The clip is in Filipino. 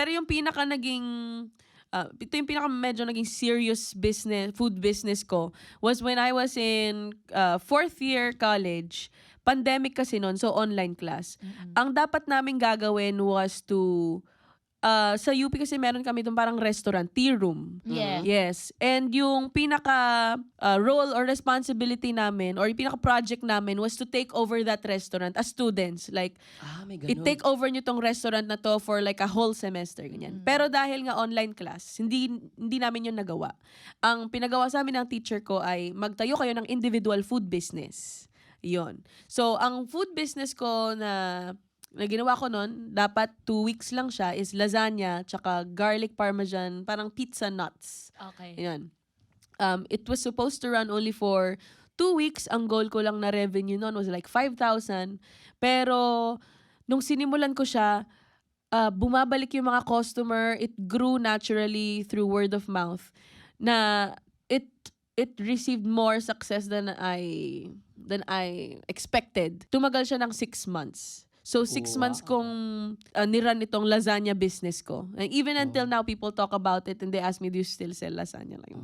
Pero yung pinaka naging ito yung pinaka medyo naging serious business, food business ko was when I was in 4th year college. Pandemic kasi noon, so online class. Ang dapat namin gagawin was to sa UP kasi meron kami itong parang restaurant, tea room. Yes. Yes. And yung pinaka role or responsibility namin or yung pinaka project namin was to take over that restaurant as students. Like, May ganun. i-take over nyo tong restaurant na to for like a whole semester. Ganyan. Pero dahil nga online class, hindi namin yun nagawa. Ang pinagawa sa amin ng teacher ko ay magtayo kayo ng individual food business. Yon. So, ang food business ko na ginawa ko nun, dapat 2 weeks lang siya, is lasagna, tsaka garlic parmesan, parang pizza nuts. Okay. Ayan. It was supposed to run only for 2 weeks. Ang goal ko lang na revenue nun was like 5,000. Pero, nung sinimulan ko siya, bumabalik yung mga customer. It grew naturally through word of mouth. Na it received more success than I expected. Tumagal siya ng 6 months. So 6 months kong niran itong lasagna business ko. And even until now, people talk about it and they ask me, do you still sell lasagna? Like,